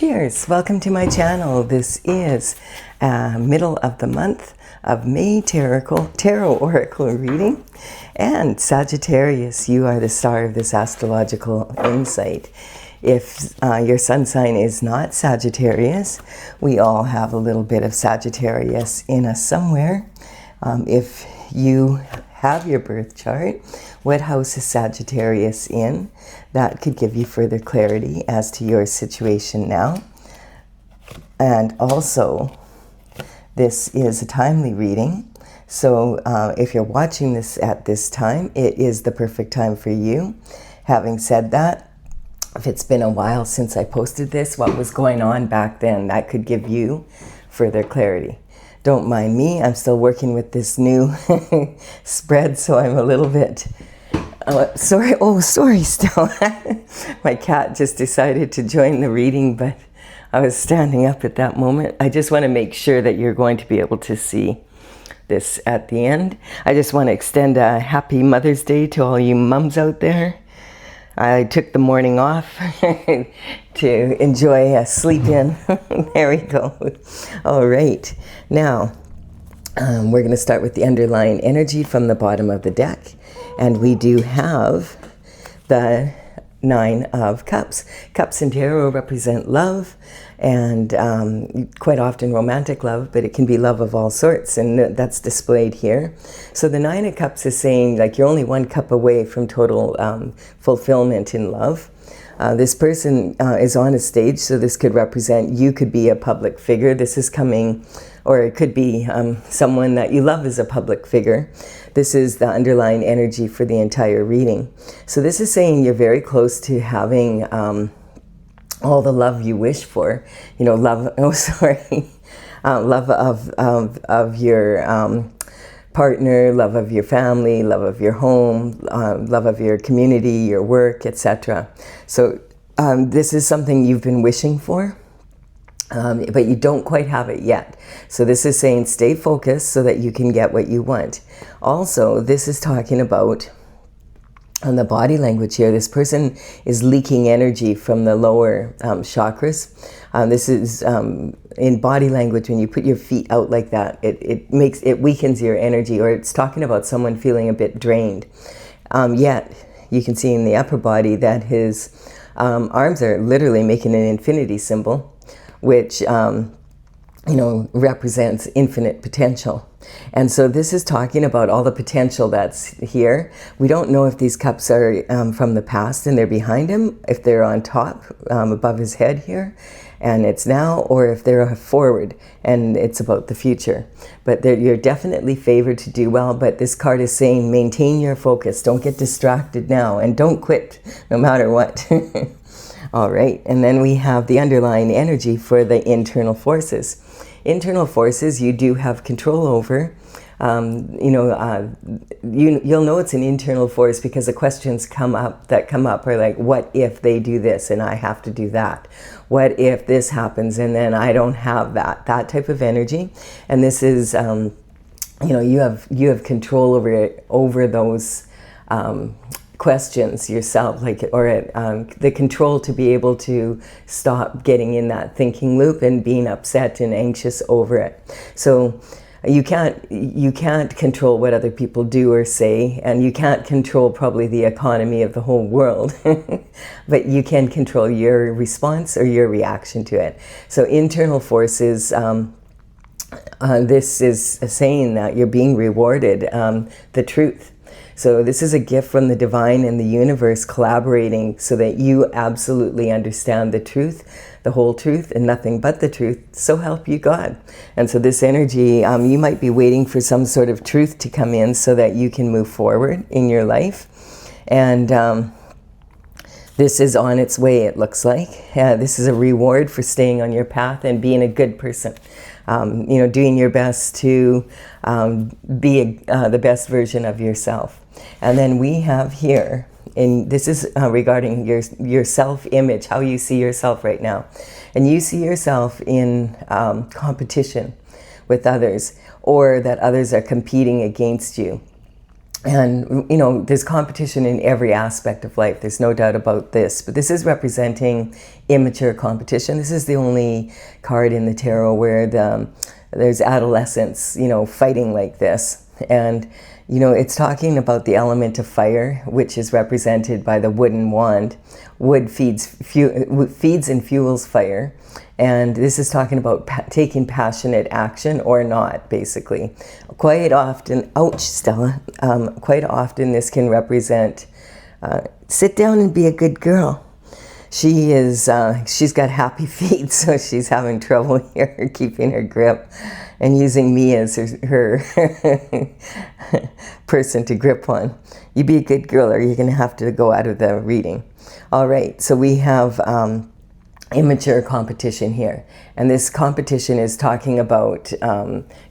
Cheers! Welcome to my channel. This is middle of the month of May Tarot Oracle reading. And Sagittarius, you are the star of this astrological insight. If your sun sign is not Sagittarius, we all have a little bit of Sagittarius in us somewhere. If you have your birth chart, what house is Sagittarius in? That could give you further clarity as to your situation now. And also, this is a timely reading. So if you're watching this at this time, it is the perfect time for you. Having said that, if it's been a while since I posted this, what was going on back then, that could give you further clarity. Don't mind me, I'm still working with this new spread, so I'm a little bit sorry still. My cat just decided to join the reading, but I was standing up at that moment. I just want to make sure that you're going to be able to see this at the end. I just want to extend a happy Mother's Day to all you mums out there. I took the morning off to enjoy a sleep in. There we go. All right. Now, we're going to start with the underlying energy from the bottom of the deck. And we do have the Nine of Cups. Cups in tarot represent love, and quite often romantic love, but it can be love of all sorts, and that's displayed here. So the Nine of Cups is saying, like, you're only one cup away from total fulfillment in love. This person is on a stage, so this could represent, you could be a public figure. This is coming, or it could be someone that you love as a public figure. This is the underlying energy for the entire reading. So this is saying you're very close to having all the love you wish for. You know, love, love of your partner, love of your family, love of your home, love of your community, your work, etc. So this is something you've been wishing for, but you don't quite have it yet. So this is saying stay focused so that you can get what you want. Also, this is talking about, on the body language here, this person is leaking energy from the lower chakras. This is in body language, when you put your feet out like that, it weakens your energy, or it's talking about someone feeling a bit drained. Yet you can see in the upper body that his arms are literally making an infinity symbol, which represents infinite potential. And so this is talking about all the potential that's here. We don't know if these cups are from the past and they're behind him, if they're on top, above his head here, and it's now, or if they're forward and it's about the future. But you're definitely favored to do well, but this card is saying maintain your focus. Don't get distracted now, and don't quit no matter what. All right, and then we have the underlying energy for the internal forces. Internal forces you do have control over. You'll know it's an internal force because the questions that come up are like, what if they do this and I have to do that? What if this happens and then I don't have that? That type of energy. And this is, you have control over those questions yourself, the control to be able to stop getting in that thinking loop and being upset and anxious over it. So you can't control what other people do or say, and you can't control probably the economy of the whole world, but you can control your response or your reaction to it. So internal forces, this is saying that you're being rewarded the truth. So this is a gift from the divine and the universe collaborating so that you absolutely understand the truth, the whole truth, and nothing but the truth. So help you God. And so this energy, you might be waiting for some sort of truth to come in so that you can move forward in your life. And this is on its way, it looks like. This is a reward for staying on your path and being a good person. Doing your best to be the best version of yourself. And then we have here, and this is regarding your self-image, how you see yourself right now. And you see yourself in competition with others, or that others are competing against you. And, you know, there's competition in every aspect of life. There's no doubt about this. But this is representing immature competition. This is the only card in the tarot where there's adolescents, you know, fighting like this. And, you know, it's talking about the element of fire, which is represented by the wooden wand. Wood feeds and fuels fire. And this is talking about taking passionate action or not, basically. Quite often, ouch, Stella, quite often this can represent, sit down and be a good girl. She's got happy feet, so she's having trouble here keeping her grip and using me as her person to grip on. You be a good girl or you're going to have to go out of the reading. All right, so we have immature competition here. And this competition is talking about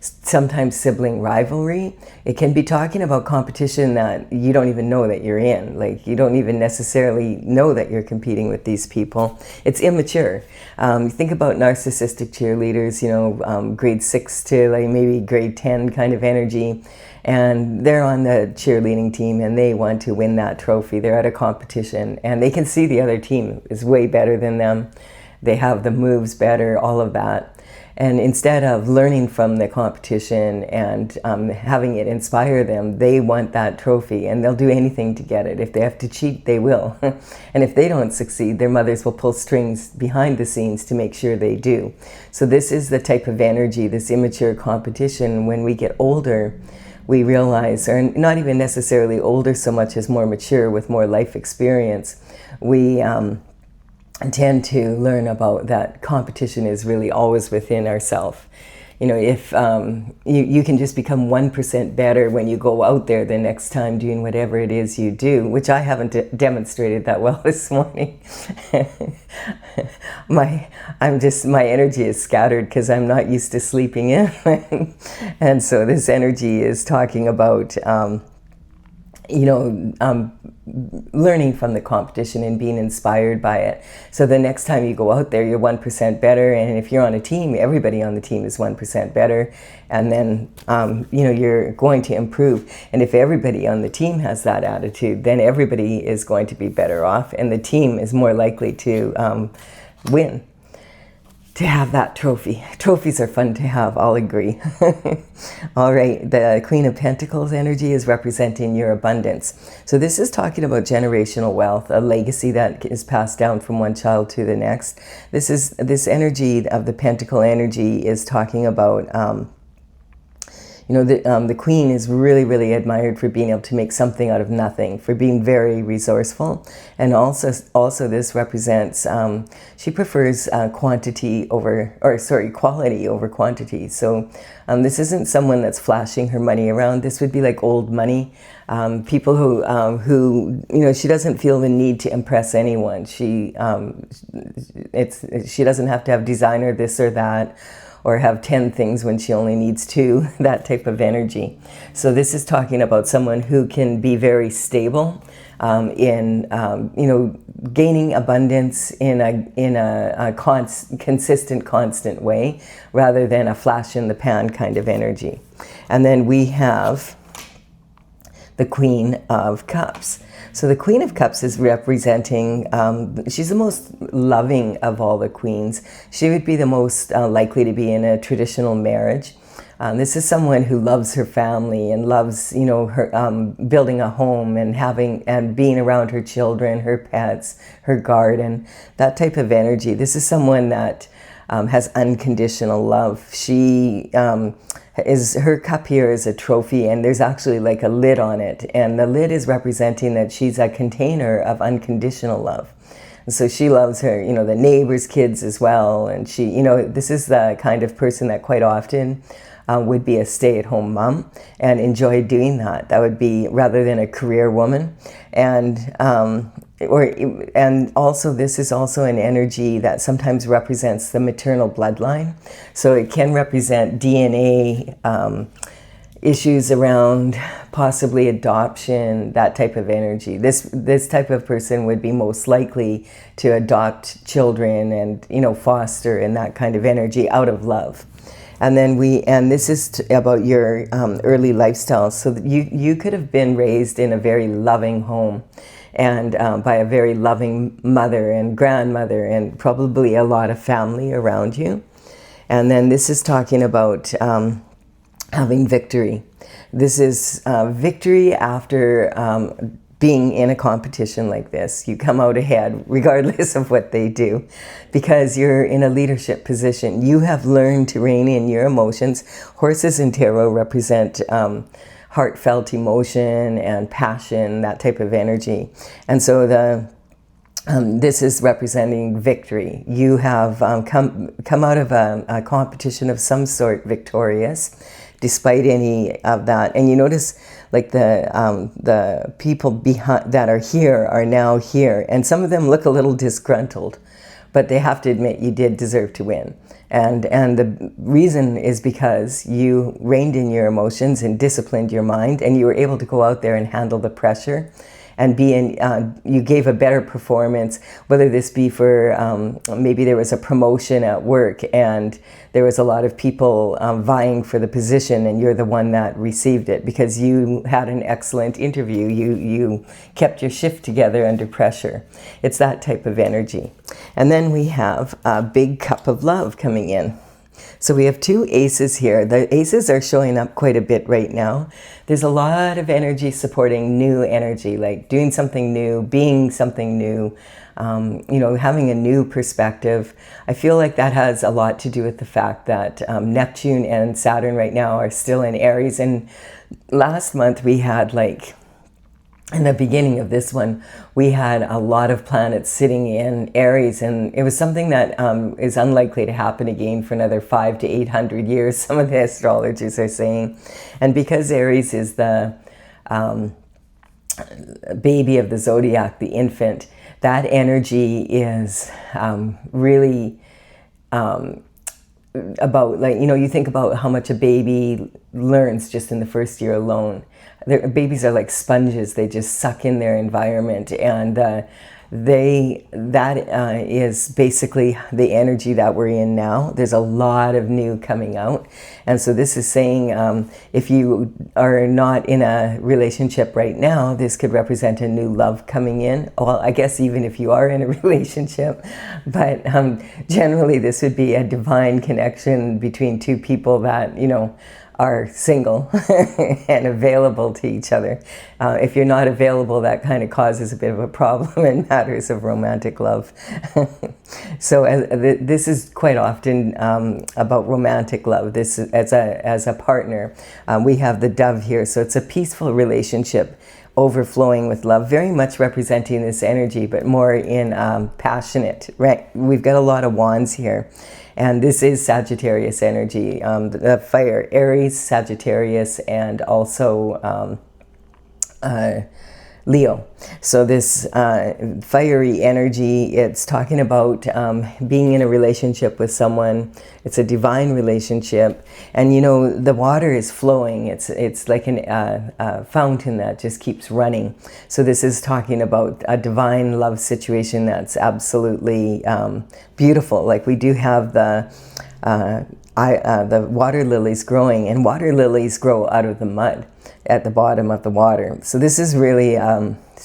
sometimes sibling rivalry. It can be talking about competition that you don't even know that you're in. Like, you don't even necessarily know that you're competing with these people. It's immature. Think about narcissistic cheerleaders, you know, grade 6 to like maybe grade 10 kind of energy. And they're on the cheerleading team and they want to win that trophy. They're at a competition and they can see the other team is way better than them. They have the moves better, all of that. And instead of learning from the competition and having it inspire them, they want that trophy and they'll do anything to get it. If they have to cheat, they will. And if they don't succeed, their mothers will pull strings behind the scenes to make sure they do. So this is the type of energy, this immature competition. When we get older, we realize, or not even necessarily older so much as more mature with more life experience, we tend to learn about that competition is really always within ourselves. You know, if you can just become 1% better when you go out there the next time doing whatever it is you do, which I haven't demonstrated that well this morning. My energy is scattered because I'm not used to sleeping in. And so this energy is talking about learning from the competition and being inspired by it. So the next time you go out there, you're 1% better. And if you're on a team, everybody on the team is 1% better. And then, you're going to improve. And if everybody on the team has that attitude, then everybody is going to be better off. And the team is more likely to win, to have that trophy. Trophies are fun to have, I'll agree. All right, the Queen of Pentacles energy is representing your abundance. So this is talking about generational wealth, a legacy that is passed down from one child to the next. This energy of the Pentacle energy is talking about the Queen is really, really admired for being able to make something out of nothing, for being very resourceful. And also this represents, she prefers quality over quantity. So this isn't someone that's flashing her money around. This would be like old money. People who she doesn't feel the need to impress anyone. She doesn't have to have designer this or that, or have 10 things when she only needs 2, that type of energy. So this is talking about someone who can be very stable in gaining abundance in a consistent, constant way, rather than a flash in the pan kind of energy. And then we have the Queen of Cups. So the Queen of Cups is representing, she's the most loving of all the queens. She would be the most likely to be in a traditional marriage. This is someone who loves her family and loves, her building a home and being around her children, her pets, her garden, that type of energy. This is someone that has unconditional love. Her cup here is a trophy, and there's actually like a lid on it, and the lid is representing that she's a container of unconditional love. And so she loves her, the neighbors' kids as well, and this is the kind of person that quite often would be a stay-at-home mom and enjoy doing that. That would be, rather than a career woman. And also this is also an energy that sometimes represents the maternal bloodline. So it can represent DNA issues around possibly adoption, that type of energy. This type of person would be most likely to adopt children and foster, and that kind of energy out of love. And then this is about your early lifestyle. So that you could have been raised in a very loving home, and by a very loving mother and grandmother, and probably a lot of family around you. And then this is talking about having victory. This is victory after being in a competition like this. You come out ahead regardless of what they do, because you're in a leadership position. You have learned to rein in your emotions. Horses in tarot represent heartfelt emotion and passion, that type of energy. And so this is representing victory. You have come out of a competition of some sort victorious, despite any of that. And you notice, like, the people behind that are here are now here, and some of them look a little disgruntled, but they have to admit you did deserve to win. And the reason is because you reined in your emotions and disciplined your mind, and you were able to go out there and handle the pressure and you gave a better performance, whether this be for, maybe there was a promotion at work and there was a lot of people vying for the position, and you're the one that received it because you had an excellent interview. You kept your shift together under pressure. It's that type of energy. And then we have a big cup of love coming in. So we have two aces here. The aces are showing up quite a bit right now. There's a lot of energy supporting new energy, like doing something new, being something new, having a new perspective. I feel like that has a lot to do with the fact that Neptune and Saturn right now are still in Aries. And last month we had, like, in the beginning of this one, we had a lot of planets sitting in Aries, and it was something that is unlikely to happen again for another 500 to 800 years, some of the astrologers are saying. And because Aries is the baby of the zodiac, the infant, that energy is really about, like, you think about how much a baby learns just in the first year alone. Babies are like sponges. They just suck in their environment, and that is basically the energy that we're in now. There's a lot of new coming out, and so this is saying if you are not in a relationship right now, this could represent a new love coming in. Well, I guess even if you are in a relationship, but generally this would be a divine connection between two people that are single and available to each other. If you're not available, that kind of causes a bit of a problem in matters of romantic love. So this is quite often about romantic love. This as a partner. We have the dove here, so it's a peaceful relationship overflowing with love, very much representing this energy, but more in passionate, right? We've got a lot of wands here. And this is Sagittarius energy, the fire, Aries, Sagittarius, and also Leo. So this fiery energy, it's talking about being in a relationship with someone. It's a divine relationship, and the water is flowing. It's like a fountain that just keeps running. So this is talking about a divine love situation that's absolutely beautiful. Like, we do have the water lilies growing, and water lilies grow out of the mud at the bottom of the water. So this is really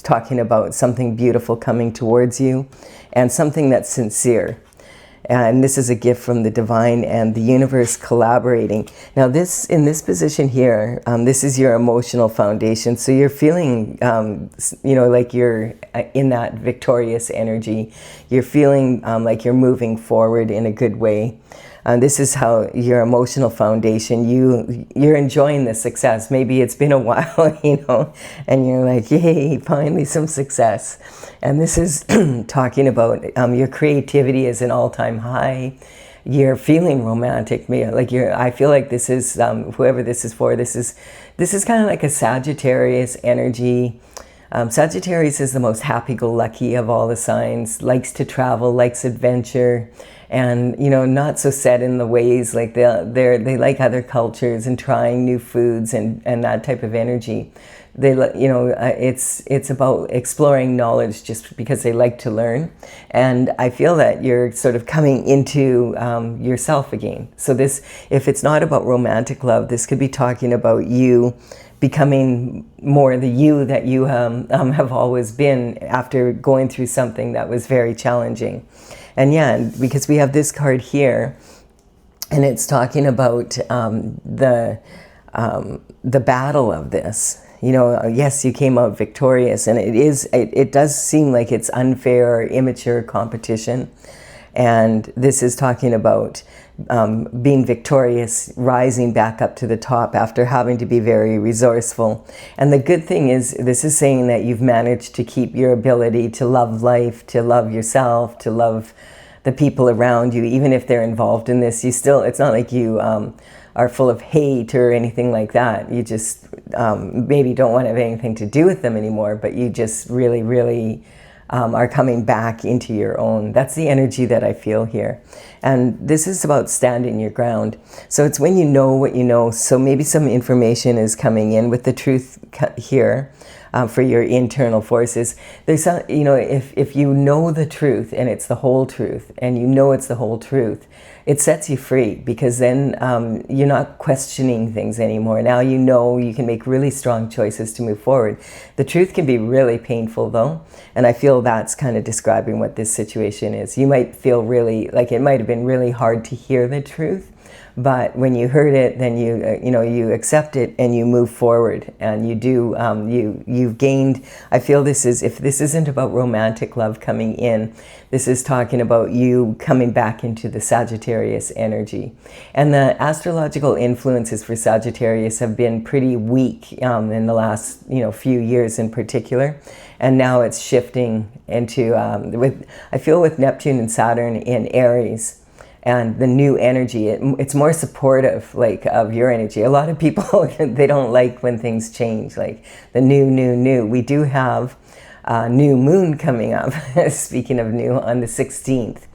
talking about something beautiful coming towards you, and something that's sincere. And this is a gift from the divine and the universe collaborating. Now in this position here, this is your emotional foundation. So you're feeling, like you're in that victorious energy. You're feeling like you're moving forward in a good way. This is how your emotional foundation, you're enjoying the success. Maybe it's been a while, and you're like, yay, finally some success. And this is talking about your creativity is an all-time high. You're feeling romantic. I feel like this is, whoever this is for, this is kind of like a Sagittarius energy. Sagittarius is the most happy-go-lucky of all the signs, likes to travel, likes adventure, and not so set in the ways. Like they like other cultures and trying new foods and that type of energy. they, you know, it's about exploring knowledge just because they like to learn. And I feel that you're sort of coming into yourself again. So this, if it's not about romantic love, this could be talking about you becoming more the you that you have always been after going through something that was very challenging. And yeah, because we have this card here, and it's talking about the battle of this. You know, yes, you came out victorious, and it does seem like it's unfair or immature competition. And this is talking about being victorious, rising back up to the top after having to be very resourceful. And the good thing is, this is saying that you've managed to keep your ability to love life, to love yourself, to love the people around you, even if they're involved in this. You still, it's not like you are full of hate or anything like that. You just maybe don't want to have anything to do with them anymore, but you just really, really are coming back into your own. That's the energy that I feel here. And this is about standing your ground. So it's when you know what you know. So maybe some information is coming in with the truth here for your internal forces. There's some, you know, if you know the truth and it's the whole truth, and you know it's the whole truth, it sets you free, because then you're not questioning things anymore. Now you know you can make really strong choices to move forward. The truth can be really painful though, and I feel that's kind of describing what this situation is. You might feel really, like it might have been really hard to hear the truth, but when you heard it, then you accept it and you move forward, and you do, you've gained. I feel this is, if this isn't about romantic love coming in, this is talking about you coming back into the Sagittarius energy. And the astrological influences for Sagittarius have been pretty weak in the last few years in particular. And now it's shifting into, I feel with Neptune and Saturn in Aries, and the new energy, it's more supportive, like, of your energy. A lot of people, they don't like when things change, like the new. We do have a new moon coming up, speaking of new, on the 16th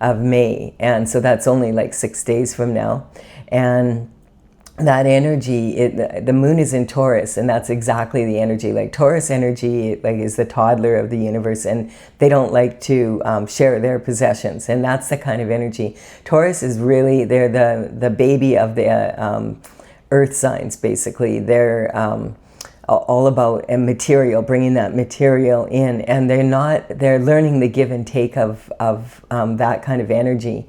of May. And so that's only like 6 days from now. And that energy, the moon is in Taurus, and that's exactly the energy. Like Taurus energy, like, is the toddler of the universe, and they don't like to share their possessions, and that's the kind of energy. Taurus is really, they're the baby of the earth signs, basically. They're all about material, bringing that material in, and they're learning the give and take of that kind of energy.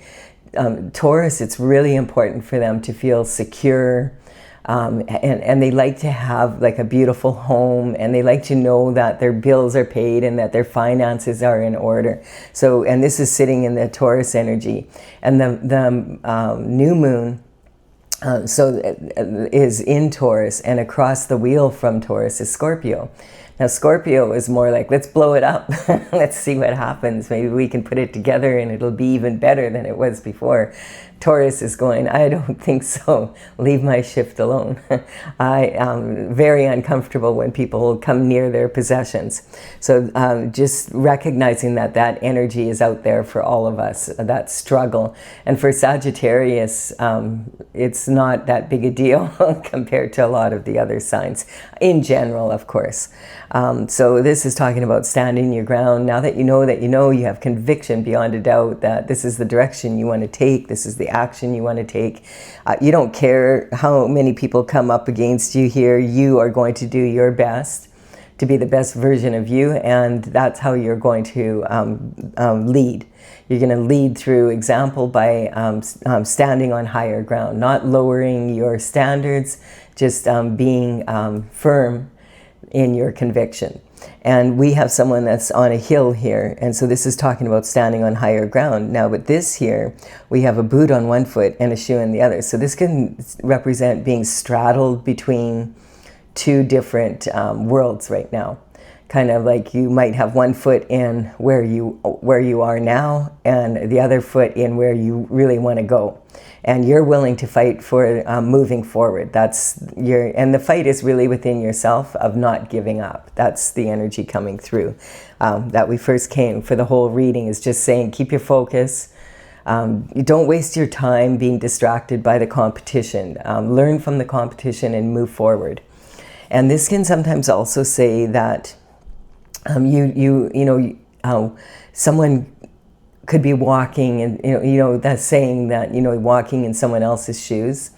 Taurus, it's really important for them to feel secure, and they like to have like a beautiful home, and they like to know that their bills are paid and that their finances are in order. So, and this is sitting in the Taurus energy, and the new moon is in Taurus, and across the wheel from Taurus is Scorpio. Now Scorpio is more like, let's blow it up. Let's see what happens. Maybe we can put it together and it'll be even better than it was before. Taurus is going, I don't think so. Leave my shift alone. I am very uncomfortable when people come near their possessions. So just recognizing that energy is out there for all of us, that struggle. And for Sagittarius, it's not that big a deal compared to a lot of the other signs, in general, of course. So this is talking about standing your ground. Now that you know, you have conviction beyond a doubt that this is the direction you want to take, this is the action you want to take. You don't care how many people come up against you here. You are going to do your best to be the best version of you, and that's how you're going to lead. You're going to lead through example by standing on higher ground, not lowering your standards, just being firm in your conviction. And we have someone that's on a hill here, and so this is talking about standing on higher ground. Now with this here, we have a boot on one foot and a shoe in the other. So this can represent being straddled between two different worlds right now. Kind of like you might have one foot in where you are now, and the other foot in where you really want to go. And you're willing to fight for moving forward. And the fight is really within yourself of not giving up. That's the energy coming through that we first came for the whole reading, is just saying, keep your focus. You don't waste your time being distracted by the competition. Learn from the competition and move forward. And this can sometimes also say that someone could be walking, and that's saying that walking in someone else's shoes.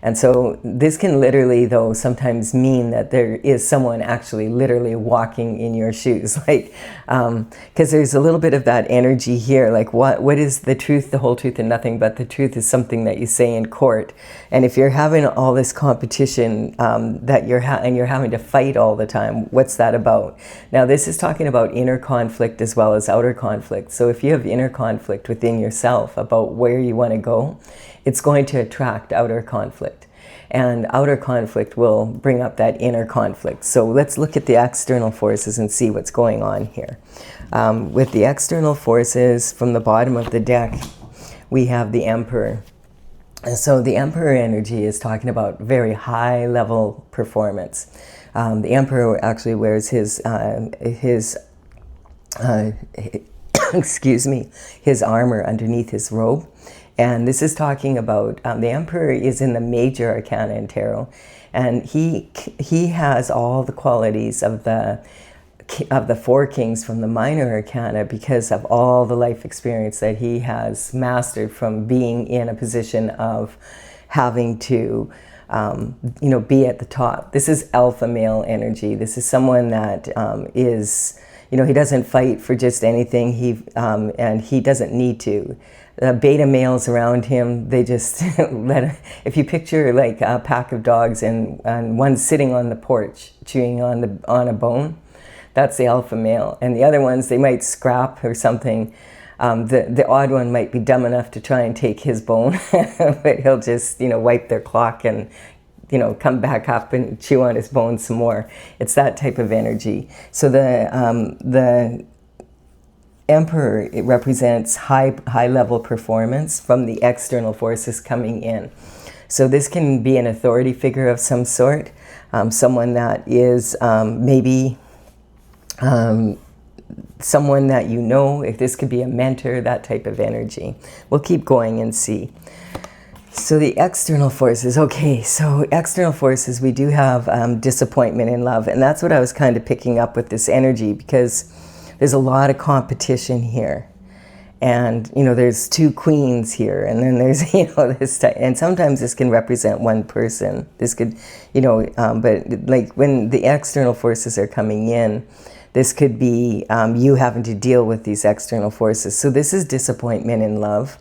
And so this can literally, though, sometimes mean that there is someone actually literally walking in your shoes, like, because there's a little bit of that energy here, like what is the truth, the whole truth, and nothing but the truth is something that you say in court. And if you're having all this competition that you're having to fight all the time, what's that about? Now, this is talking about inner conflict as well as outer conflict. So if you have inner conflict within yourself about where you want to go, it's going to attract outer conflict. And outer conflict will bring up that inner conflict. So let's look at the external forces and see what's going on here. With the external forces, from the bottom of the deck, we have the Emperor. And so the Emperor energy is talking about very high level performance. The Emperor actually wears his excuse me, his armor underneath his robe. And this is talking about, the Emperor is in the major arcana in tarot, and he has all the qualities of the four kings from the minor arcana because of all the life experience that he has mastered from being in a position of having to be at the top. This is alpha male energy. This is someone that is, he doesn't fight for just anything, and he doesn't need to. The beta males around him, they just if you picture like a pack of dogs and one's sitting on the porch chewing on a bone, that's the alpha male. And the other ones, they might scrap or something. The odd one might be dumb enough to try and take his bone, but he'll just, wipe their clock and, come back up and chew on his bone some more. It's that type of energy. So the Emperor, it represents high level performance from the external forces coming in. So this can be an authority figure of some sort, someone that is maybe someone that if this could be a mentor, that type of energy. We'll keep going and see. So the external forces, okay, so external forces, we do have disappointment in love, and that's what I was kind of picking up with this energy, because there's a lot of competition here. And, there's two queens here, and then there's, this type, and sometimes this can represent one person. This could, but like when the external forces are coming in, this could be you having to deal with these external forces. So this is disappointment in love.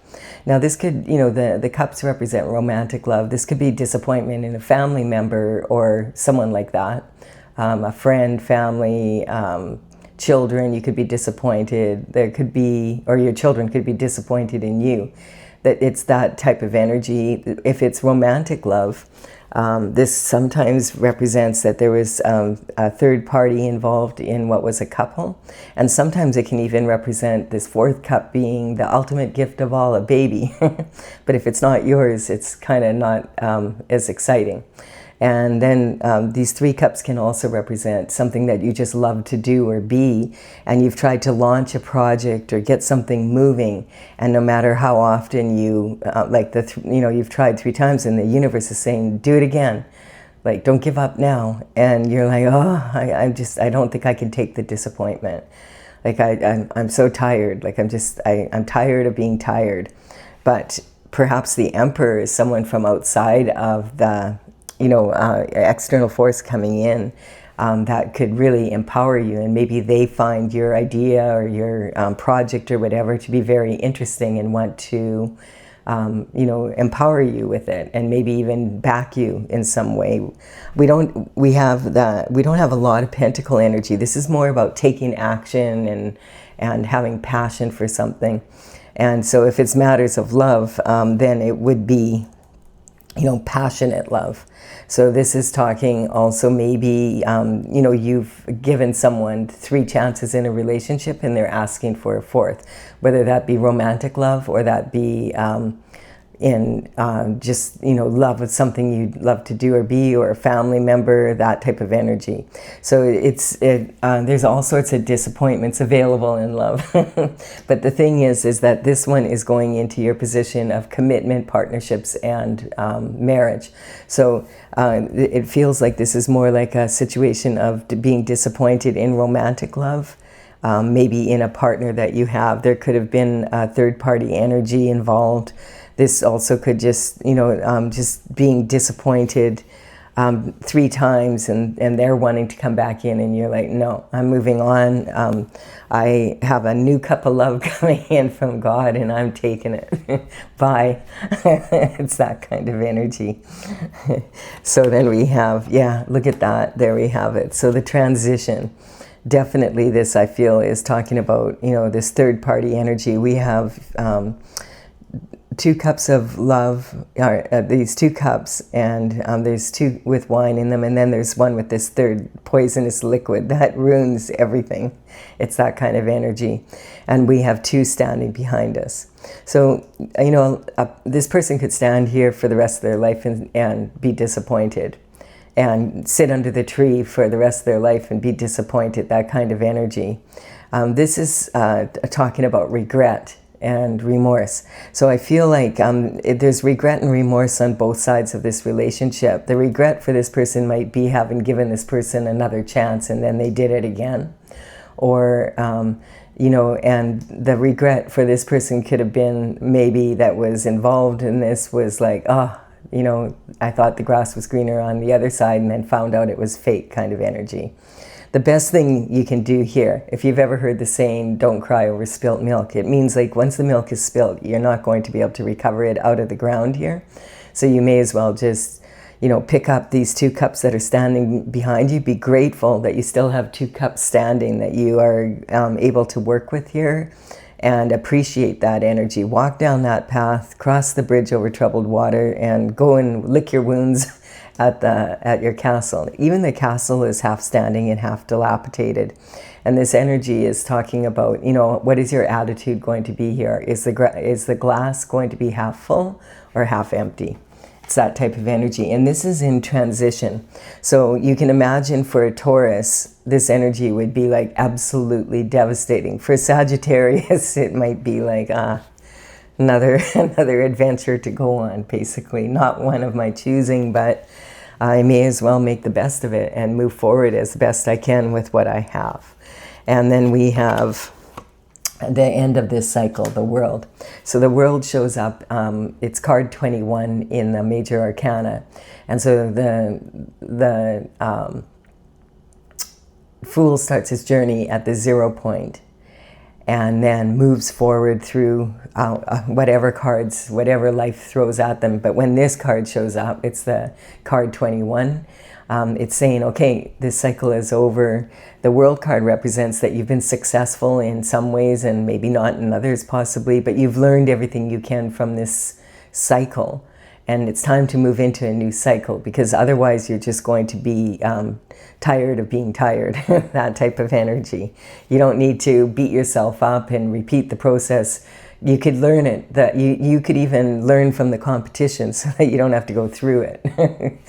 Now this could, the cups represent romantic love. This could be disappointment in a family member or someone like that. A friend, family, children, you could be disappointed. There could be, or your children could be disappointed in you. That it's that type of energy. If it's romantic love, this sometimes represents that there was a third party involved in what was a couple. And sometimes it can even represent this fourth cup being the ultimate gift of all, a baby. But if it's not yours, it's kind of not as exciting. And then these three cups can also represent something that you just love to do or be, and you've tried to launch a project or get something moving, and no matter how often you, you've tried 3 times and the universe is saying, do it again. Like, don't give up now. And you're like, oh, I don't think I can take the disappointment. Like, I'm so tired. Like, I'm tired of being tired. But perhaps the Emperor is someone from outside of the external force coming in that could really empower you, and maybe they find your idea or your project or whatever to be very interesting and want to empower you with it, and maybe even back you in some way. We don't have a lot of pentacle energy. This is more about taking action and having passion for something. And so if it's matters of love, then it would be passionate love. So this is talking also maybe, you've given someone 3 chances in a relationship and they're asking for a 4th, whether that be romantic love or that be, just, love with something you'd love to do or be, or a family member, that type of energy. So there's all sorts of disappointments available in love. But the thing is that this one is going into your position of commitment, partnerships, and marriage. So it feels like this is more like a situation of being disappointed in romantic love. Maybe in a partner that you have. There could have been a third-party energy involved. This also could just, just being disappointed 3 times, and they're wanting to come back in, and you're like, no, I'm moving on. I have a new cup of love coming in from God, and I'm taking it. Bye. It's that kind of energy. So then we have, look at that. There we have it. So the transition. Definitely this, I feel, is talking about, this third-party energy. We have 2 cups of love, these 2 cups, and there's 2 with wine in them, and then there's one with this third poisonous liquid that ruins everything. It's that kind of energy. And we have 2 standing behind us. So, this person could stand here for the rest of their life and be disappointed, and sit under the tree for the rest of their life and be disappointed, that kind of energy. This is talking about regret and remorse. So I feel like there's regret and remorse on both sides of this relationship. The regret for this person might be having given this person another chance and then they did it again. Or, and the regret for this person could have been, maybe that was involved in this was like, I thought the grass was greener on the other side and then found out it was fake kind of energy. The best thing you can do here, if you've ever heard the saying, don't cry over spilt milk, it means like once the milk is spilt, you're not going to be able to recover it out of the ground here. So you may as well just, pick up these 2 cups that are standing behind you. Be grateful that you still have 2 cups standing that you are able to work with here. And appreciate that energy. Walk down that path, cross the bridge over troubled water, and go and lick your wounds at your castle. Even the castle is half standing and half dilapidated. And this energy is talking about, what is your attitude going to be here? Is the glass going to be half full or half empty? It's that type of energy. And this is in transition. So you can imagine for a Taurus, this energy would be like absolutely devastating. For Sagittarius, it might be like another adventure to go on, basically. Not one of my choosing, but I may as well make the best of it and move forward as best I can with what I have. And then we have the end of this cycle, the world. So the world shows up, it's card 21 in the major arcana. And so the Fool starts his journey at the 0 point and then moves forward through whatever life throws at them. But when this card shows up, it's the card 21. It's saying, okay, this cycle is over. The world card represents that you've been successful in some ways and maybe not in others possibly, but you've learned everything you can from this cycle. And it's time to move into a new cycle, because otherwise you're just going to be tired of being tired, that type of energy. You don't need to beat yourself up and repeat the process. You could learn it, that you could even learn from the competition so that you don't have to go through it,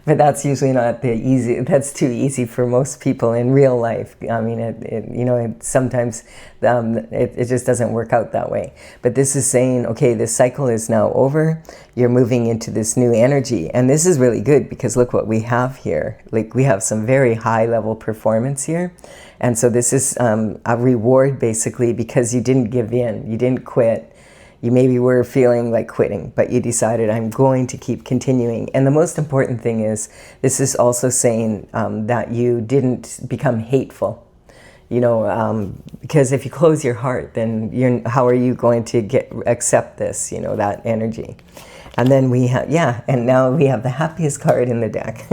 but that's usually not that's too easy for most people in real life. I mean, sometimes it just doesn't work out that way. But this is saying, okay, this cycle is now over. You're moving into this new energy. And this is really good because look what we have here. Like, we have some very high level performance here. And so this is a reward, basically, because you didn't give in, you didn't quit. You maybe were feeling like quitting, but you decided, I'm going to keep continuing. And the most important thing is, this is also saying that you didn't become hateful. Because if you close your heart, then how are you going to accept this, that energy? And then we have, and now we have the happiest card in the deck.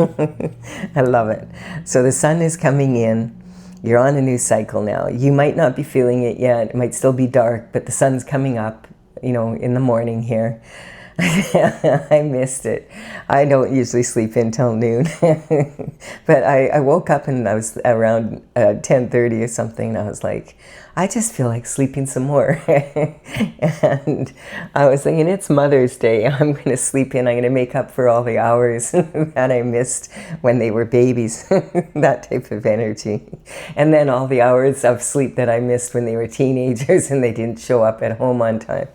I love it. So the sun is coming in. You're on a new cycle now. You might not be feeling it yet. It might still be dark, but the sun's coming up, in the morning here. I missed it. I don't usually sleep until noon. But I woke up and I was around 10:30 or something, and I was like, I just feel like sleeping some more. And I was thinking, it's Mother's Day. I'm going to sleep in. I'm going to make up for all the hours that I missed when they were babies. That type of energy. And then all the hours of sleep that I missed when they were teenagers and they didn't show up at home on time.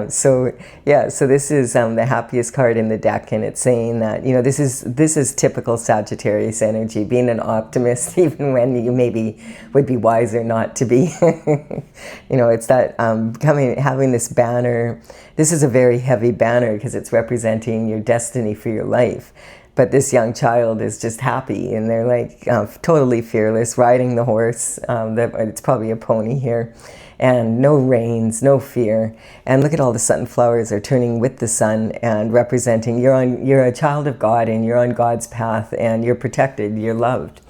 So this is the happiest card in the deck, and it's saying that, you know, this is typical Sagittarius energy, being an optimist even when you maybe would be wiser not to be. You know, it's that having this banner. This is a very heavy banner because it's representing your destiny for your life. But this young child is just happy, and they're like totally fearless, riding the horse. It's probably a pony here. And no rains, no fear. And look at all the sunflowers are turning with the sun and representing you're a child of God, and you're on God's path, and you're protected, you're loved.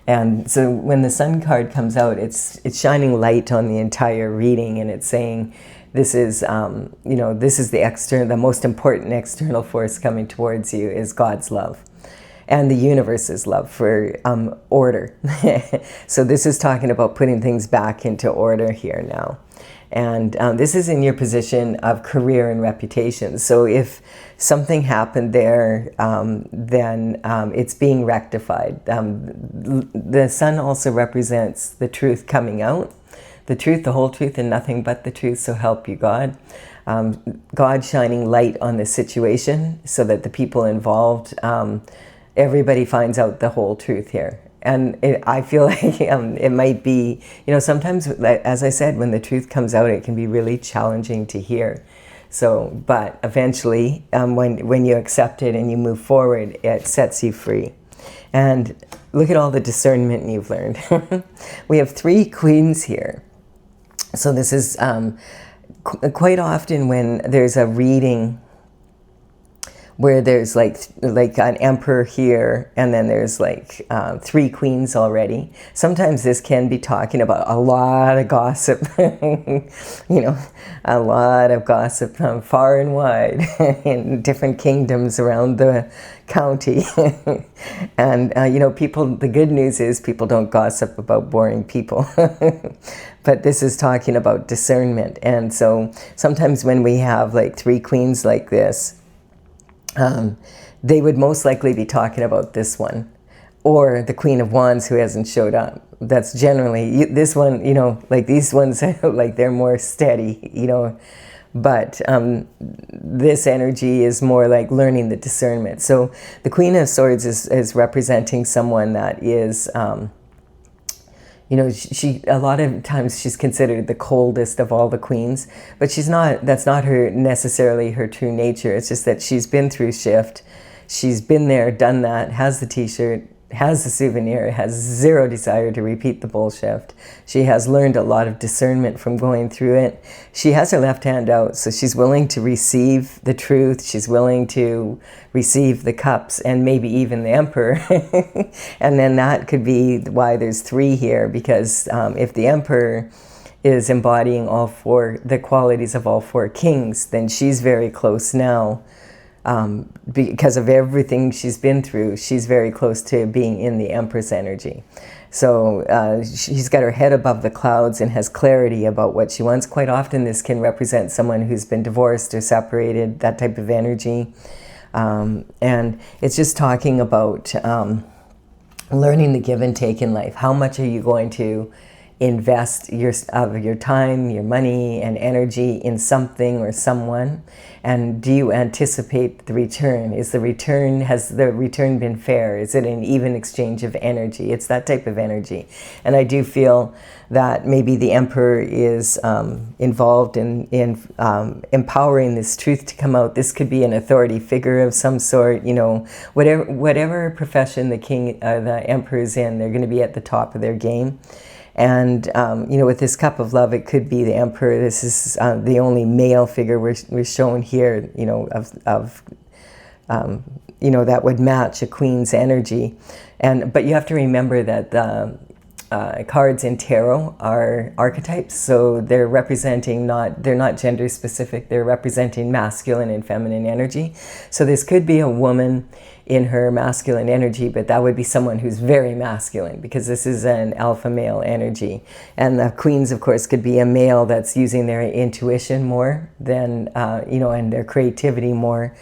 And so when the sun card comes out, it's shining light on the entire reading, and it's saying this is this is the most important external force coming towards you is God's love. And the universe's love for order. So this is talking about putting things back into order here now. And this is in your position of career and reputation. So if something happened there, then it's being rectified. The sun also represents the truth coming out. The truth, the whole truth, and nothing but the truth, so help you God. God shining light on the situation so that the people involved, everybody finds out the whole truth here. And I feel like it might be, you know, sometimes, as I said, when the truth comes out, it can be really challenging to hear. So, but eventually, when you accept it and you move forward, it sets you free. And look at all the discernment you've learned. We have 3 queens here. So this is quite often when there's a reading where there's like an emperor here, and then there's like 3 queens already. Sometimes this can be talking about a lot of gossip, you know, a lot of gossip far and wide in different kingdoms around the county. And, you know, the good news is people don't gossip about boring people. But this is talking about discernment. And so sometimes when we have like 3 queens like this, they would most likely be talking about this one, or the Queen of Wands who hasn't showed up. That's generally, this one, you know, like these ones, like they're more steady, you know, but this energy is more like learning the discernment. So the Queen of Swords is representing someone that is, you know, a lot of times she's considered the coldest of all the queens, but she's not. That's not necessarily her true nature. It's just that she's been through shift. She's been there, done that, has the t-shirt, has the souvenir, has zero desire to repeat the bullshit. She has learned a lot of discernment from going through it. She has her left hand out, so she's willing to receive the truth. She's willing to receive the cups and maybe even the emperor. And then that could be why there's 3 here, because if the emperor is embodying the qualities of all 4 kings, then she's very close now. Because of everything she's been through, she's very close to being in the Empress energy. So she's got her head above the clouds and has clarity about what she wants. Quite often this can represent someone who's been divorced or separated, that type of energy. And it's just talking about learning the give and take in life. How much are you going to invest of your time, your money, and energy in something or someone? And do you anticipate the return? Has the return been fair? Is it an even exchange of energy? It's that type of energy. And I do feel that maybe the Emperor is involved in empowering this truth to come out. This could be an authority figure of some sort, you know, whatever profession the Emperor is in, they're going to be at the top of their game. And, you know, with this cup of love, it could be the Emperor. This is the only male figure we're shown here, you know, you know, that would match a queen's energy. But you have to remember that cards in tarot are archetypes, so they're representing they're not gender specific, they're representing masculine and feminine energy. So this could be a woman in her masculine energy, but that would be someone who's very masculine, because this is an alpha male energy. And the queens, of course, could be a male that's using their intuition more than, and their creativity more.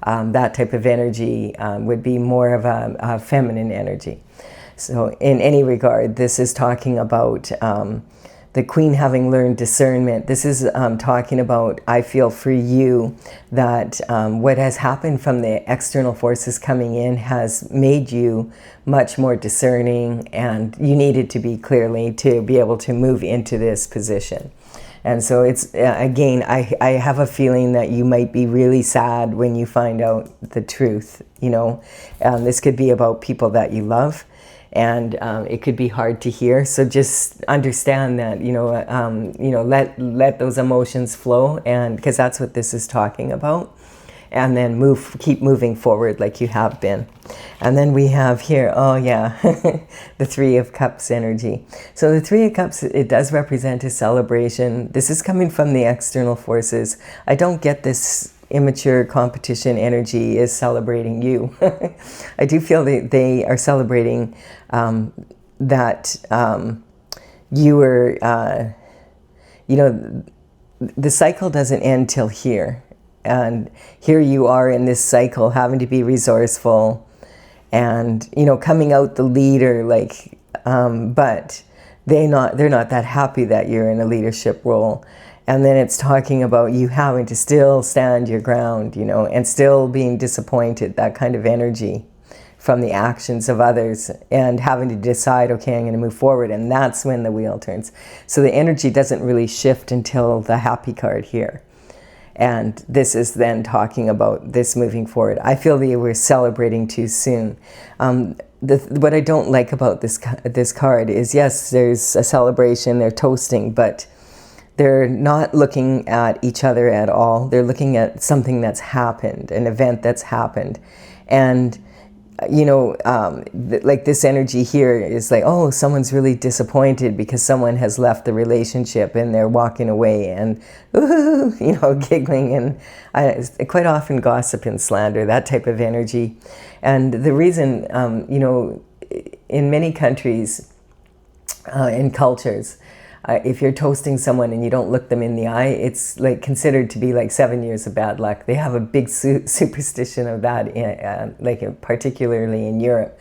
That type of energy would be more of a feminine energy. So in any regard, this is talking about the queen having learned discernment. This is talking about, I feel for you, that what has happened from the external forces coming in has made you much more discerning, and you needed to be clearly to be able to move into this position. And so it's, again, I have a feeling that you might be really sad when you find out the truth, This could be about people that you love, and it could be hard to hear. So just understand that, let those emotions flow, and because that's what this is talking about. And then keep moving forward like you have been. And then we have here, the Three of Cups energy. So the Three of Cups, it does represent a celebration. This is coming from the external forces. I don't get this immature competition energy is celebrating you. I do feel they are celebrating that you were, the cycle doesn't end till here. And here you are in this cycle, having to be resourceful and, coming out the leader, but they're not that happy that you're in a leadership role. And then it's talking about you having to still stand your ground, and still being disappointed, that kind of energy from the actions of others, and having to decide, okay, I'm going to move forward. And that's when the wheel turns. So the energy doesn't really shift until the happy card here. And this is then talking about this moving forward. I feel that we're celebrating too soon. What I don't like about this card is, yes, there's a celebration, they're toasting, but they're not looking at each other at all. They're looking at something that's happened, an event that's happened. And like this energy here is like, oh, someone's really disappointed because someone has left the relationship and they're walking away and, ooh, giggling, and quite often gossip and slander, that type of energy. And the reason, in many countries, in cultures, if you're toasting someone and you don't look them in the eye, it's like considered to be like 7 years of bad luck. They have a big superstition of that, particularly in Europe.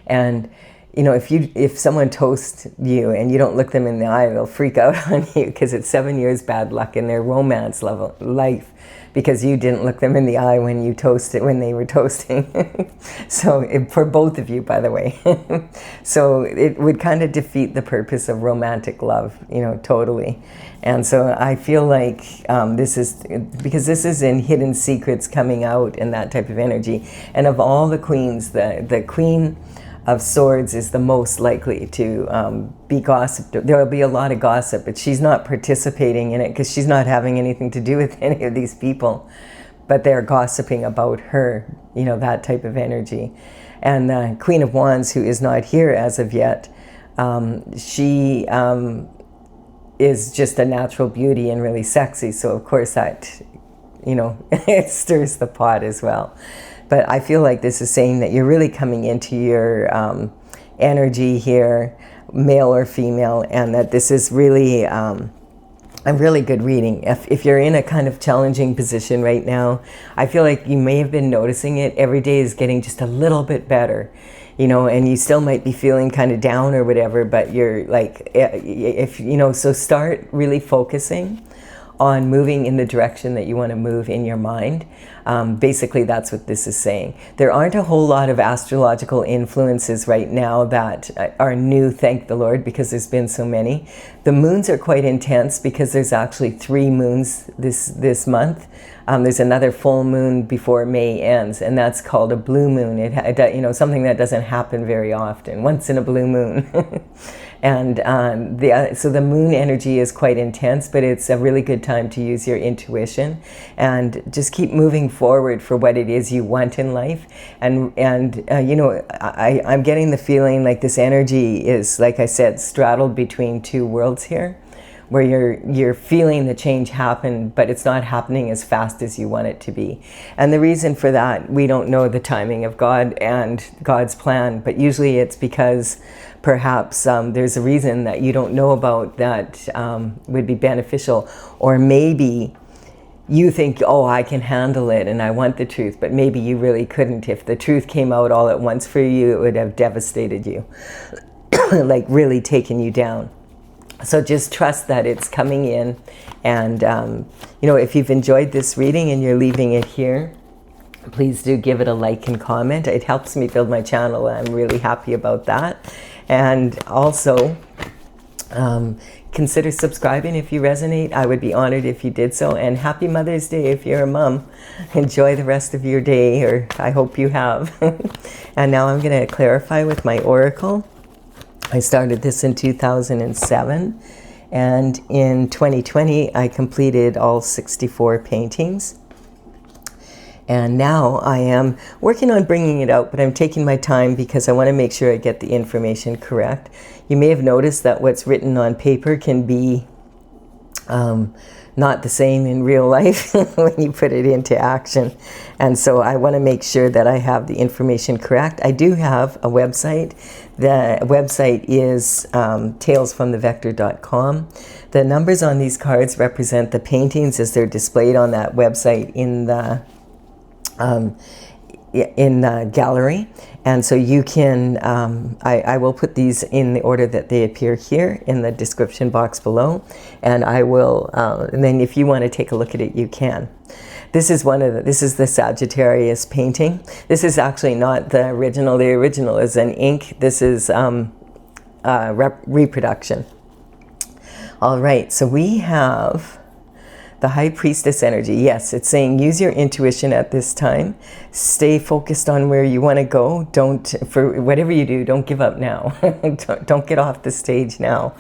And if someone toasts you and you don't look them in the eye, they'll freak out on you, because it's 7 years bad luck in their romance life, because you didn't look them in the eye when they were toasting. So for both of you, by the way. So it would kind of defeat the purpose of romantic love, totally. And so I feel like this is in hidden secrets coming out and that type of energy. And of all the queens, the Queen of Swords is the most likely to be gossiped. There will be a lot of gossip, but she's not participating in it because she's not having anything to do with any of these people. But they're gossiping about her, that type of energy. And the Queen of Wands, who is not here as of yet, she is just a natural beauty and really sexy. So of course that, it stirs the pot as well. But I feel like this is saying that you're really coming into your energy here, male or female, and that this is really a really good reading. If you're in a kind of challenging position right now, I feel like you may have been noticing it. Every day is getting just a little bit better, and you still might be feeling kind of down or whatever, but you're like, so start really focusing on moving in the direction that you want to move in your mind. Basically, that's what this is saying. There aren't a whole lot of astrological influences right now that are new, thank the Lord, because there's been so many. The moons are quite intense because there's actually 3 moons this month. There's another full moon before May ends, and that's called a blue moon. Something that doesn't happen very often, once in a blue moon. And so the moon energy is quite intense, but it's a really good time to use your intuition and just keep moving forward for what it is you want in life. And you know, I'm getting the feeling like this energy is, like I said, straddled between two worlds here, where you're feeling the change happen, but it's not happening as fast as you want it to be. And the reason for that, we don't know the timing of God and God's plan, but usually it's because perhaps there's a reason that you don't know about that would be beneficial. Or maybe you think, oh, I can handle it and I want the truth, but maybe you really couldn't. If the truth came out all at once for you, it would have devastated you, like really taken you down. So just trust that it's coming in. And, you know, if you've enjoyed this reading and you're leaving it here, please do give it a like and comment. It helps me build my channel. I'm really happy about that. And also, consider subscribing if you resonate. I would be honored if you did so. And happy Mother's Day if you're a mom. Enjoy the rest of your day, or I hope you have. And now I'm going to clarify with my oracle. I started this in 2007, and in 2020 I completed all 64 paintings. And now I am working on bringing it out, but I'm taking my time because I want to make sure I get the information correct. You may have noticed that what's written on paper can be not the same in real life when you put it into action. And so I want to make sure that I have the information correct. I do have a website. The website is talesfromthevector.com. The numbers on these cards represent the paintings as they're displayed on that website in the gallery. And so you can, I will put these in the order that they appear here in the description box below. And I will, and then if you want to take a look at it, you can. This is this is the Sagittarius painting. This is actually not the original. The original is an ink. This is reproduction. All right, so we have the High Priestess energy. Yes, it's saying use your intuition at this time. Stay focused on where you want to go. Don't, for whatever you do, don't give up now. don't get off the stage now.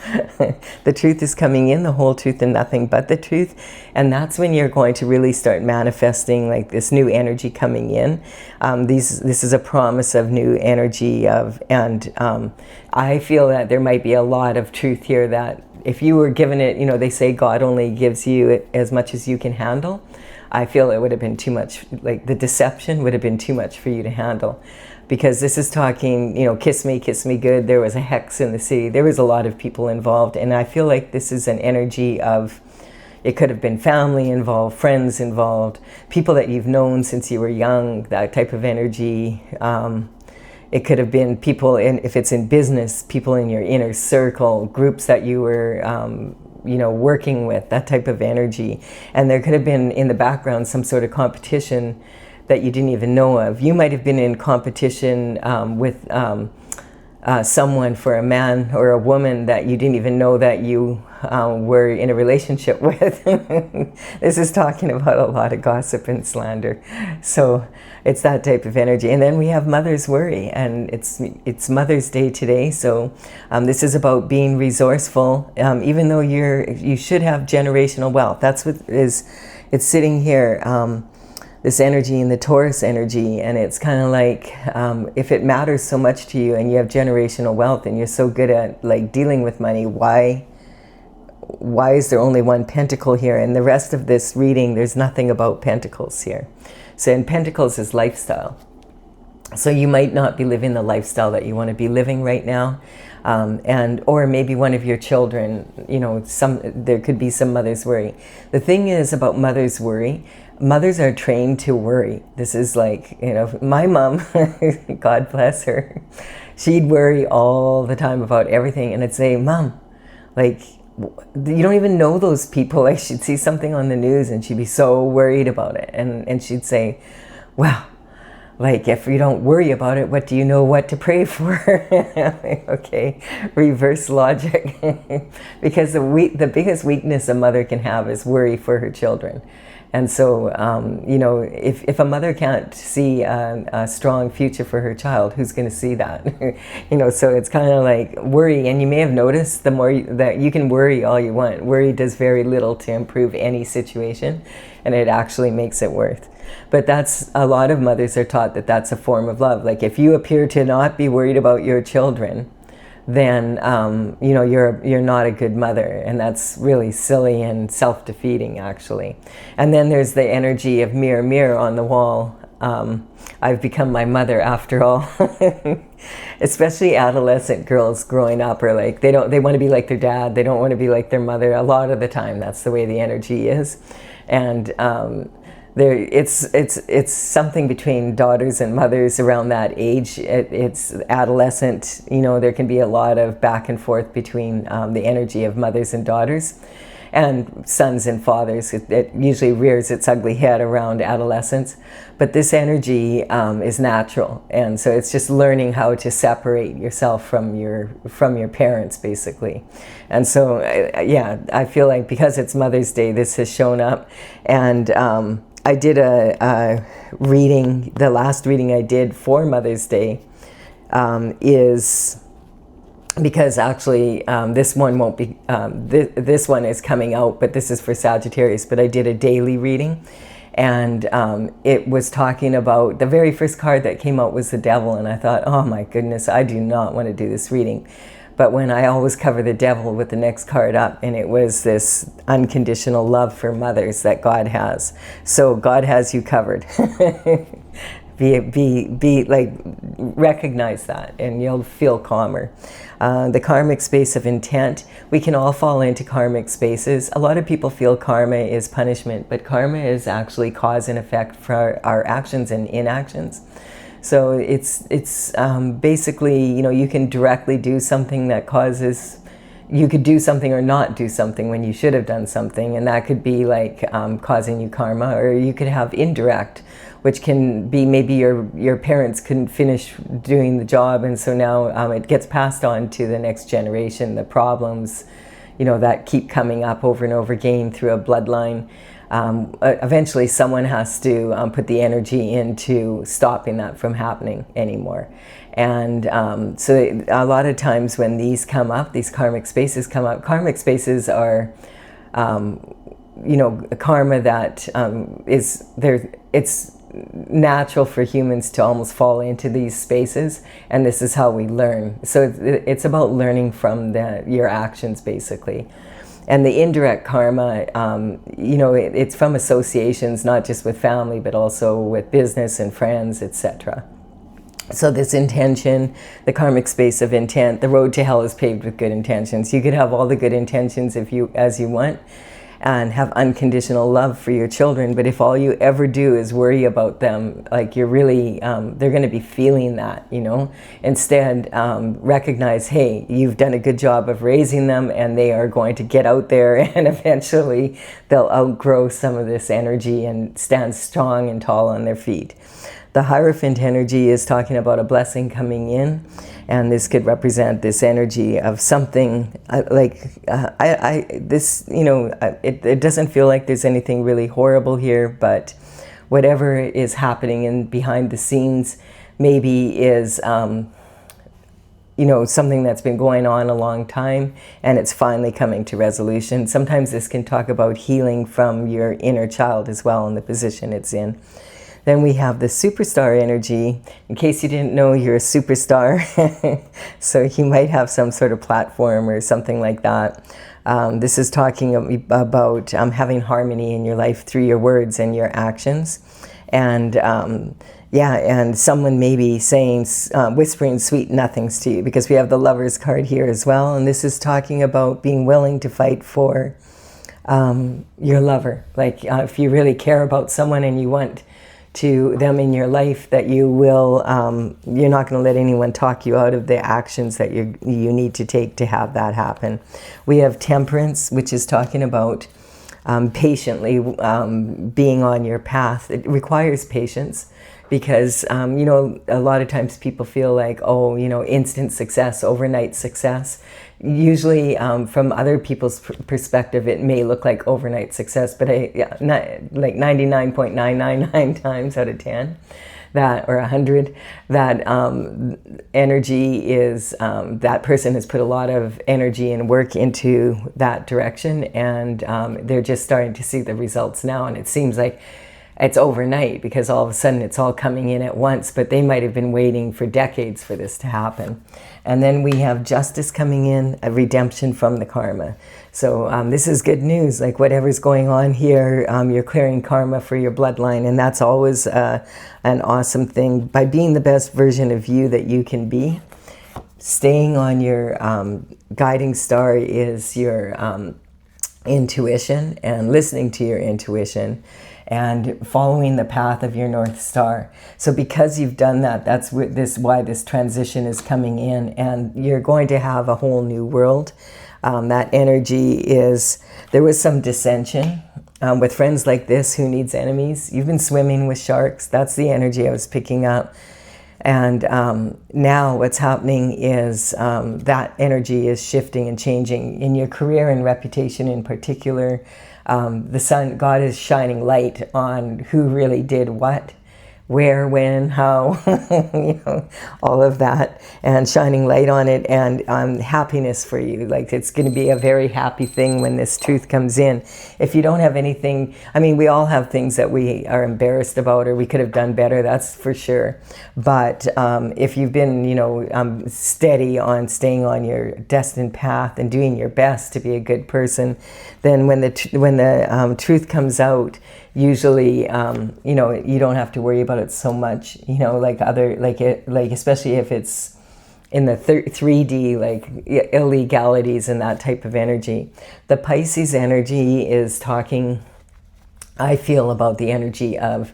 The truth is coming in, the whole truth and nothing but the truth. And that's when you're going to really start manifesting like this new energy coming in. This is a promise of new energy and I feel that there might be a lot of truth here that if you were given it, you know, they say God only gives you as much as you can handle. I feel it would have been too much, like the deception would have been too much for you to handle. Because this is talking, you know, kiss me good. There was a hex in the city. There was a lot of people involved. And I feel like this is an energy of, it could have been family involved, friends involved, people that you've known since you were young, that type of energy. It could have been people, if it's in business, people in your inner circle, groups that you were, you know, working with, that type of energy. And there could have been in the background some sort of competition that you didn't even know of. You might have been in competition with someone for a man or a woman that you didn't even know that you were in a relationship with. This is talking about a lot of gossip and slander. So it's that type of energy. And then we have Mother's Worry, and it's Mother's Day today. So this is about being resourceful, even though you should have generational wealth. That's what it's sitting here. This energy in the Taurus energy, and it's kind of like if it matters so much to you and you have generational wealth and you're so good at like dealing with money, why is there only one pentacle here? And the rest of this reading, there's nothing about pentacles here. So in pentacles is lifestyle. So you might not be living the lifestyle that you want to be living right now. Or maybe one of your children, you know, there could be some mother's worry. The thing is about mother's worry, mothers are trained to worry. This is like, you know, my mom, God bless her, she'd worry all the time about everything. And I'd say, Mom, like, you don't even know those people. Like, she'd see something on the news and she'd be so worried about it. And she'd say, well, like, if you don't worry about it, what do you know what to pray for? Okay, reverse logic. Because the biggest weakness a mother can have is worry for her children. And so, you know, if a mother can't see a strong future for her child, who's going to see that? You know, so it's kind of like worry. And you may have noticed the more that you can worry all you want, worry does very little to improve any situation, and it actually makes it worse. But that's, a lot of mothers are taught that that's a form of love. Like if you appear to not be worried about your children, then you know, you're not a good mother, and that's really silly and self-defeating, actually. And then there's the energy of mirror, mirror on the wall. I've become my mother after all. Especially adolescent girls growing up are like, they want to be like their dad. They don't want to be like their mother. A lot of the time, that's the way the energy is. And it's something between daughters and mothers around that age. It's adolescent, you know, there can be a lot of back and forth between the energy of mothers and daughters, and sons and fathers. It usually rears its ugly head around adolescence, but this energy is natural, and so it's just learning how to separate yourself from your parents, basically. And so yeah, I feel like because it's Mother's Day, this has shown up. And I did a reading, the last reading I did for Mother's Day is, because actually this one won't be, this one is coming out, but this is for Sagittarius, but I did a daily reading, and it was talking about, the very first card that came out was the Devil, and I thought, oh my goodness, I do not want to do this reading. But when I always cover the Devil with the next card up, and it was this unconditional love for mothers that God has. So God has you covered. be like, recognize that, and you'll feel calmer. The karmic space of intent, we can all fall into karmic spaces. A lot of people feel karma is punishment, but karma is actually cause and effect for our actions and inactions. So it's basically, you know, you can directly do something that causes, you could do something or not do something when you should have done something, and that could be like causing you karma. Or you could have indirect, which can be maybe your parents couldn't finish doing the job, and so now it gets passed on to the next generation, the problems, you know, that keep coming up over and over again through a bloodline. Eventually someone has to put the energy into stopping that from happening anymore. And so a lot of times when these come up, these karmic spaces come up, karmic spaces are, you know, karma that is there. It's natural for humans to almost fall into these spaces, and this is how we learn. So it's about learning from your actions, basically. And the indirect karma, you know, it's from associations, not just with family, but also with business and friends, etc. So this intention, the karmic space of intent, the road to hell is paved with good intentions. You could have all the good intentions as you want, and have unconditional love for your children, but if all you ever do is worry about them, like you're really, they're going to be feeling that, you know. Instead, recognize, hey, you've done a good job of raising them, and they are going to get out there, and eventually they'll outgrow some of this energy and stand strong and tall on their feet. The Hierophant energy is talking about a blessing coming in, and this could represent this energy of something this, you know, it doesn't feel like there's anything really horrible here, but whatever is happening behind the scenes maybe is, you know, something that's been going on a long time, and it's finally coming to resolution. Sometimes this can talk about healing from your inner child as well, in the position it's in. Then we have the superstar energy. In case you didn't know, you're a superstar. So you might have some sort of platform or something like that. This is talking about having harmony in your life through your words and your actions. And yeah, and someone may be saying, whispering sweet nothings to you, because we have the Lover's card here as well. And this is talking about being willing to fight for your lover. Like if you really care about someone and you want to them in your life, that you will, you're not going to let anyone talk you out of the actions that you need to take to have that happen. We have Temperance, which is talking about patiently being on your path. It requires patience, because, you know, a lot of times people feel like, oh, you know, instant success, overnight success. Usually from other people's perspective, it may look like overnight success, but like 99.999 times out of 10, that, or 100, that energy is, that person has put a lot of energy and work into that direction, and they're just starting to see the results now, and it seems like it's overnight because all of a sudden it's all coming in at once, but they might have been waiting for decades for this to happen. And then we have justice coming in, a redemption from the karma. So this is good news, like whatever's going on here, you're clearing karma for your bloodline, and that's always an awesome thing. By being the best version of you that you can be, staying on your guiding star is your intuition, and listening to your intuition, and following the path of your North Star. So because you've done that, that's why this transition is coming in, and you're going to have a whole new world. That energy is, there was some dissension with friends like this. Who needs enemies? You've been swimming with sharks. That's the energy I was picking up. And now what's happening is that energy is shifting and changing in your career and reputation in particular. The sun, God is shining light on who really did what, where, when, how, you know, all of that, and shining light on it, and happiness for you. Like, it's going to be a very happy thing when this truth comes in. If you don't have anything, I mean, we all have things that we are embarrassed about, or we could have done better, that's for sure. But if you've been, you know, steady on staying on your destined path and doing your best to be a good person, then when the truth comes out, usually, you know, you don't have to worry about it so much, you know, like especially if it's in the 3D, like illegalities and that type of energy. The Pisces energy is talking, I feel, about the energy of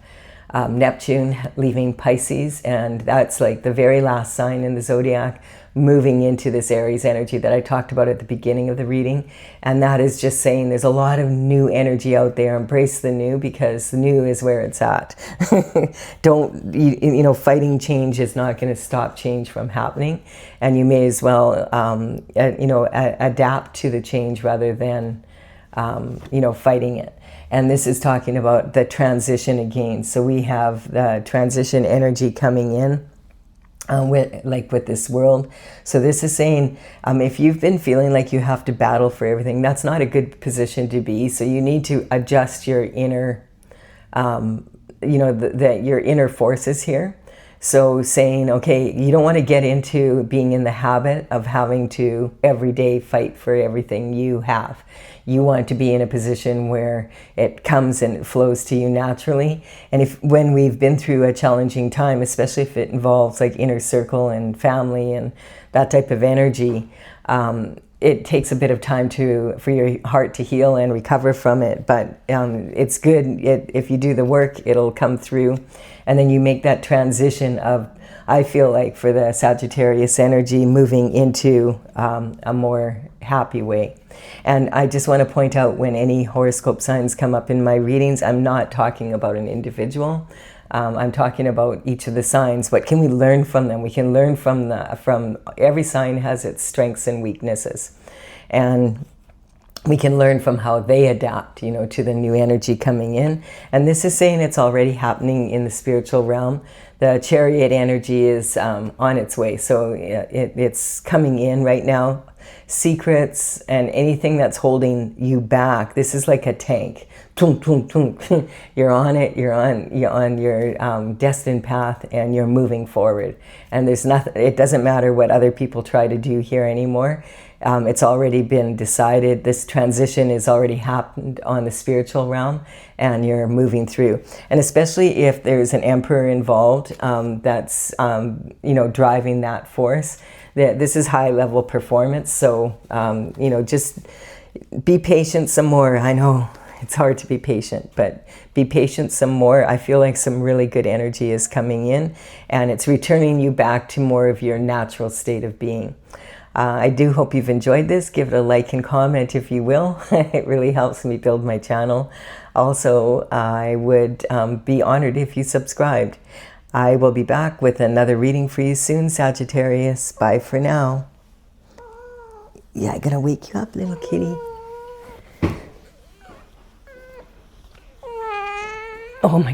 Neptune leaving Pisces, and that's like the very last sign in the zodiac, moving into this Aries energy that I talked about at the beginning of the reading. And that is just saying there's a lot of new energy out there. Embrace the new, because the new is where it's at. Don't, you know, fighting change is not going to stop change from happening. And you may as well, you know, adapt to the change rather than, you know, fighting it. And this is talking about the transition again. So we have the transition energy coming in. With this world. So this is saying, if you've been feeling like you have to battle for everything, that's not a good position to be. So you need to adjust your inner, you know, your inner forces here. So saying, okay, you don't want to get into being in the habit of having to every day fight for everything you have. You want to be in a position where it comes and it flows to you naturally. And when we've been through a challenging time, especially if it involves like inner circle and family and that type of energy, it takes a bit of time for your heart to heal and recover from it. But it's good. If you do the work, it'll come through. And then you make that transition of, I feel like, for the Sagittarius energy, moving into a more happy way. And I just want to point out, when any horoscope signs come up in my readings, I'm not talking about an individual. I'm talking about each of the signs. What can we learn from them? We can learn from every sign has its strengths and weaknesses. And we can learn from how they adapt, you know, to the new energy coming in. And this is saying it's already happening in the spiritual realm. The Chariot energy is on its way. So it's coming in right now. Secrets and anything that's holding you back. This is like a tank. You're on it. You're on your destined path, and you're moving forward. And there's nothing. It doesn't matter what other people try to do here anymore. It's already been decided. This transition has already happened on the spiritual realm, and you're moving through. And especially if there's an emperor involved, that's you know, driving that force. This is high level performance. So you know, just be patient some more. I know it's hard to be patient, but be patient some more. I feel like some really good energy is coming in, and it's returning you back to more of your natural state of being. I do hope you've enjoyed this. Give it a like and comment if you will. It really helps me build my channel. Also, I would be honored if you subscribed. I will be back with another reading for you soon, Sagittarius. Bye for now. Yeah, I'm gonna wake you up, little kitty. Oh my